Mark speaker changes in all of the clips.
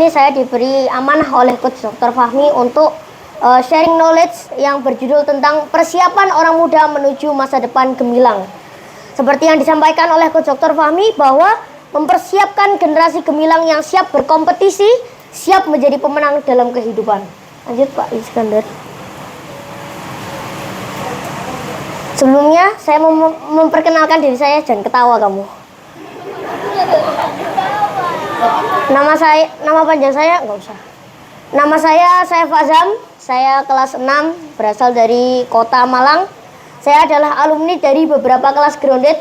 Speaker 1: Ini saya diberi amanah oleh Coach Dr. Fahmi untuk sharing knowledge yang berjudul tentang persiapan orang muda menuju masa depan gemilang. Seperti yang disampaikan oleh Coach Dr. Fahmi bahwa mempersiapkan generasi gemilang yang siap berkompetisi, siap menjadi pemenang dalam kehidupan. Lanjut Pak Iskandar. Sebelumnya saya memperkenalkan diri saya, jangan ketawa kamu. Nama panjang saya nggak usah. Nama saya Fazam, saya kelas 6, berasal dari Kota Malang. Saya adalah alumni dari beberapa kelas grounded.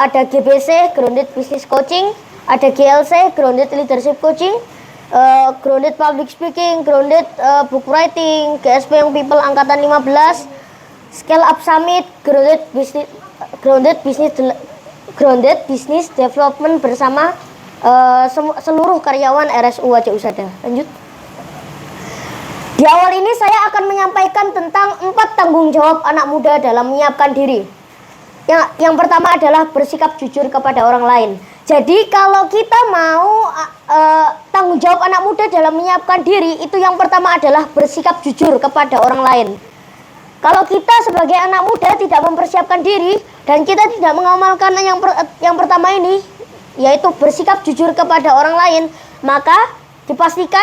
Speaker 1: Ada GBC, Grounded Business Coaching, ada GLC, Grounded Leadership Coaching, Grounded Public Speaking, Grounded Book Writing, GSP Young People Angkatan 15, Scale Up Summit, Grounded Business Development bersama seluruh karyawan RSU Wajah Usada. Lanjut. Di awal ini saya akan menyampaikan tentang 4 tanggung jawab anak muda dalam menyiapkan diri. Yang pertama adalah bersikap jujur kepada orang lain. Jadi kalau kita mau tanggung jawab anak muda dalam menyiapkan diri, itu yang pertama adalah bersikap jujur kepada orang lain. Kalau kita sebagai anak muda tidak mempersiapkan diri dan kita tidak mengamalkan yang pertama ini, yaitu bersikap jujur kepada orang lain, maka dipastikan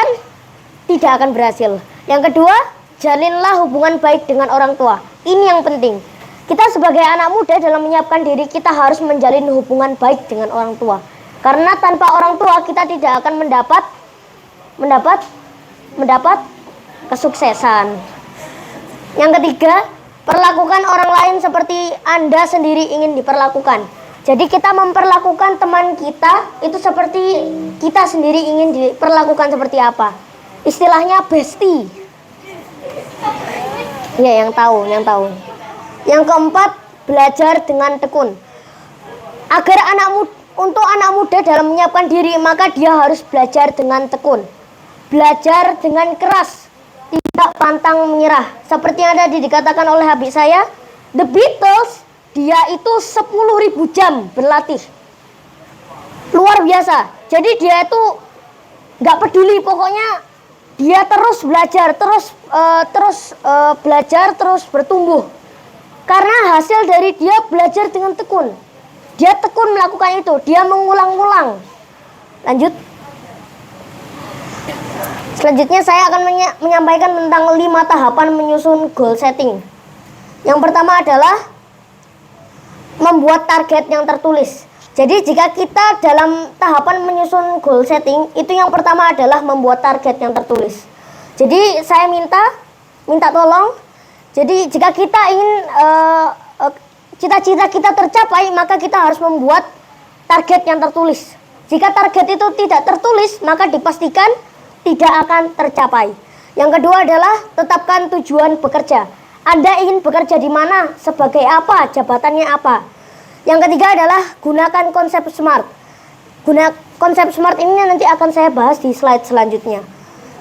Speaker 1: tidak akan berhasil. Yang kedua, jalinlah hubungan baik dengan orang tua. Ini yang penting. Kita sebagai anak muda dalam menyiapkan diri, kita harus menjalin hubungan baik dengan orang tua. Karena tanpa orang tua kita tidak akan mendapat kesuksesan. Yang ketiga, perlakukan orang lain seperti Anda sendiri ingin diperlakukan. Jadi kita memperlakukan teman kita itu seperti kita sendiri ingin diperlakukan seperti apa. Istilahnya bestie. Ya, yang tahu. Yang keempat, belajar dengan tekun. Agar untuk anak muda dalam menyiapkan diri, maka dia harus belajar dengan tekun. Belajar dengan keras, tidak pantang menyerah. Seperti yang tadi dikatakan oleh habib saya, The Beatles, dia itu 10.000 jam berlatih. Luar biasa. Jadi dia itu nggak peduli, pokoknya dia terus belajar, terus bertumbuh. Karena hasil dari dia belajar dengan tekun. Dia tekun melakukan itu, dia mengulang-ulang. Lanjut. Selanjutnya saya akan menyampaikan tentang 5 tahapan menyusun goal setting. Yang pertama adalah membuat target yang tertulis. Jadi jika kita dalam tahapan menyusun goal setting, itu yang pertama adalah membuat target yang tertulis. Jadi saya minta tolong. Jadi jika kita ingin cita-cita kita tercapai, maka kita harus membuat target yang tertulis. Jika target itu tidak tertulis, maka dipastikan tidak akan tercapai. Yang kedua adalah tetapkan tujuan bekerja. Anda ingin bekerja di mana, sebagai apa, jabatannya apa. Yang ketiga adalah gunakan konsep SMART. Konsep SMART ini nanti akan saya bahas di slide selanjutnya.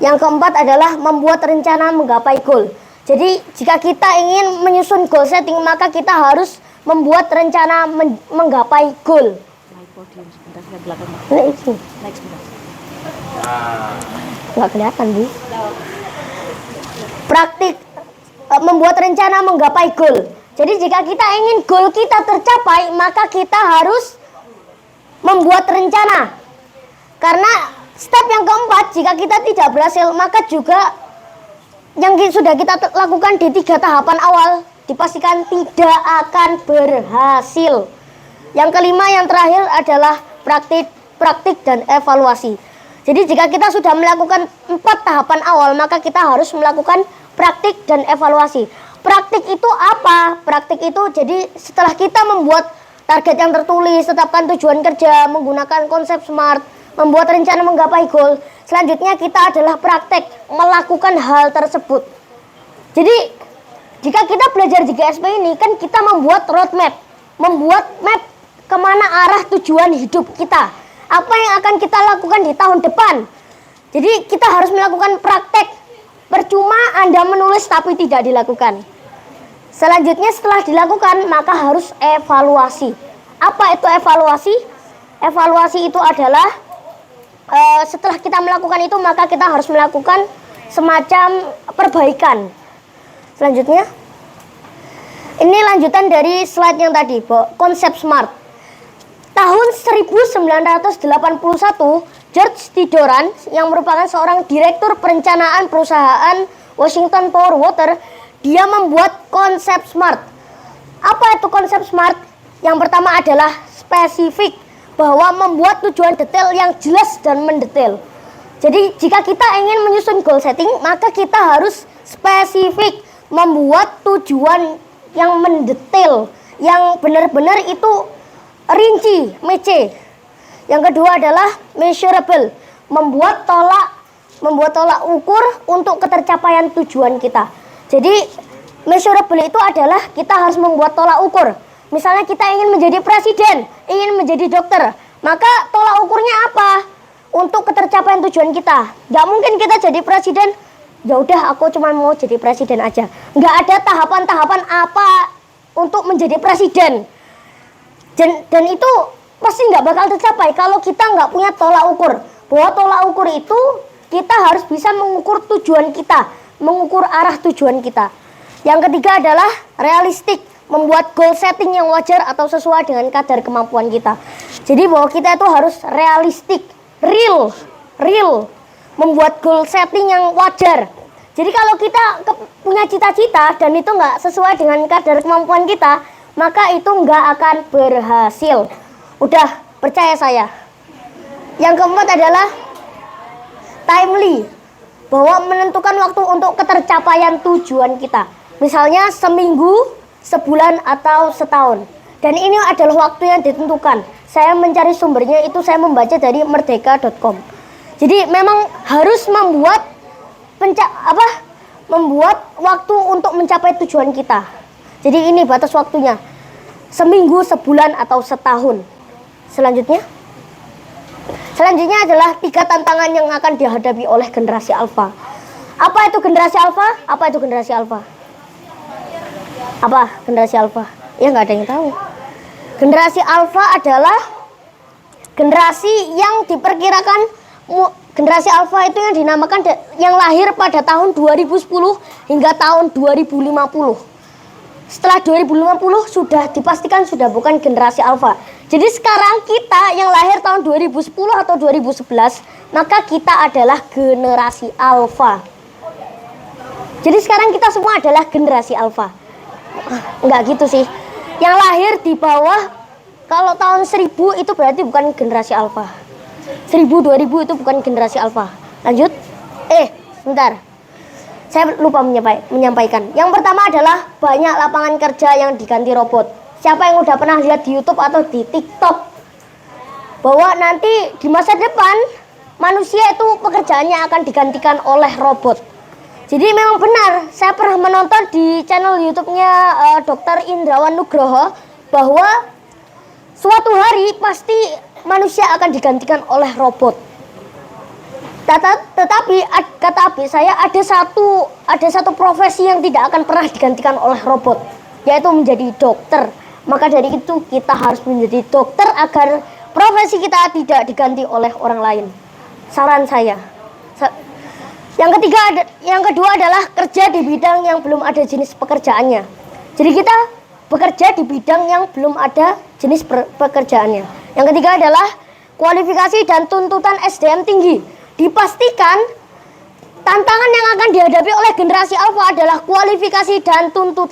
Speaker 1: Yang keempat adalah membuat rencana menggapai goal. Jadi jika kita ingin menyusun goal setting, maka kita harus membuat rencana menggapai goal. Nggak kelihatan, Bu. Praktik membuat rencana menggapai goal. Jadi jika kita ingin goal kita tercapai, maka kita harus membuat rencana. Karena step yang keempat, jika kita tidak berhasil, maka juga yang sudah kita lakukan di 3 tahapan awal dipastikan tidak akan berhasil. Yang kelima, yang terakhir adalah praktik dan evaluasi. Jadi jika kita sudah melakukan 4 tahapan awal, maka kita harus melakukan praktik dan evaluasi. Praktik itu apa? Praktik itu jadi setelah kita membuat target yang tertulis, tetapkan tujuan kerja, menggunakan konsep SMART, membuat rencana menggapai goal, selanjutnya kita adalah praktek melakukan hal tersebut. Jadi jika kita belajar di GSP ini, kan kita membuat roadmap, membuat map kemana arah tujuan hidup kita, apa yang akan kita lakukan di tahun depan. Jadi kita harus melakukan praktek. Percuma Anda menulis tapi tidak dilakukan. Selanjutnya setelah dilakukan, maka harus evaluasi. Apa itu evaluasi? Evaluasi itu adalah setelah kita melakukan itu, maka kita harus melakukan semacam perbaikan. Selanjutnya, ini lanjutan dari slide yang tadi, konsep SMART. Tahun 1981, George T. Doran yang merupakan seorang direktur perencanaan perusahaan Washington Power Water, dia membuat konsep SMART. Apa itu konsep SMART? Yang pertama adalah spesifik, bahwa membuat tujuan detail yang jelas dan mendetail. Jadi jika kita ingin menyusun goal setting, maka kita harus spesifik, membuat tujuan yang mendetail, yang benar-benar itu rinci, mece. Yang kedua adalah measurable, membuat tolak ukur untuk ketercapaian tujuan kita. Jadi measurable itu adalah kita harus membuat tolak ukur. Misalnya kita ingin menjadi presiden, ingin menjadi dokter, maka tolak ukurnya apa? Untuk ketercapaian tujuan kita. Gak mungkin kita jadi presiden, ya udah aku cuma mau jadi presiden aja. Gak ada tahapan-tahapan apa untuk menjadi presiden. Dan itu pasti nggak bakal tercapai kalau kita nggak punya tolak ukur. Bahwa tolak ukur itu kita harus bisa mengukur tujuan kita, mengukur arah tujuan kita. Yang ketiga adalah realistik, membuat goal setting yang wajar atau sesuai dengan kadar kemampuan kita. Jadi bahwa kita itu harus realistik, real, membuat goal setting yang wajar. Jadi kalau kita punya cita-cita dan itu nggak sesuai dengan kadar kemampuan kita, maka itu nggak akan berhasil. Udah, percaya saya. Yang keempat adalah timely, bahwa menentukan waktu untuk ketercapaian tujuan kita. Misalnya seminggu, sebulan, atau setahun. Dan ini adalah waktu yang ditentukan. Saya mencari sumbernya itu saya membaca dari merdeka.com. Jadi memang harus membuat waktu untuk mencapai tujuan kita. Jadi ini batas waktunya. Seminggu, sebulan, atau setahun. Selanjutnya adalah 3 tantangan yang akan dihadapi oleh generasi alfa. Apa itu generasi alfa? Apa itu generasi alfa? Apa generasi alfa? Ya nggak ada yang tahu. Generasi alfa adalah generasi yang diperkirakan, generasi alfa itu yang dinamakan yang lahir pada tahun 2010 hingga tahun 2050. Setelah 2050 sudah dipastikan sudah bukan generasi alfa. Jadi sekarang kita yang lahir tahun 2010 atau 2011, maka kita adalah generasi alfa. Jadi sekarang kita semua adalah generasi alfa. Enggak gitu sih. Yang lahir di bawah, kalau tahun 1000 itu berarti bukan generasi alfa. 1000, 2000 itu bukan generasi alfa. Lanjut. Sebentar. Saya lupa menyampaikan. Yang pertama adalah banyak lapangan kerja yang diganti robot. Siapa yang udah pernah lihat di YouTube atau di TikTok, bahwa nanti di masa depan manusia itu pekerjaannya akan digantikan oleh robot. Jadi memang benar, saya pernah menonton di channel YouTube-nya Dr. Indrawan Nugroho bahwa suatu hari pasti manusia akan digantikan oleh robot. Tetapi kata Abi saya ada satu profesi yang tidak akan pernah digantikan oleh robot, yaitu menjadi dokter. Maka dari itu kita harus menjadi dokter agar profesi kita tidak diganti oleh orang lain. Saran saya. Yang kedua adalah kerja di bidang yang belum ada jenis pekerjaannya. Jadi kita bekerja di bidang yang belum ada jenis pekerjaannya. Yang ketiga adalah kualifikasi dan tuntutan SDM tinggi. Dipastikan tantangan yang akan dihadapi oleh generasi alfa adalah kualifikasi dan tuntutan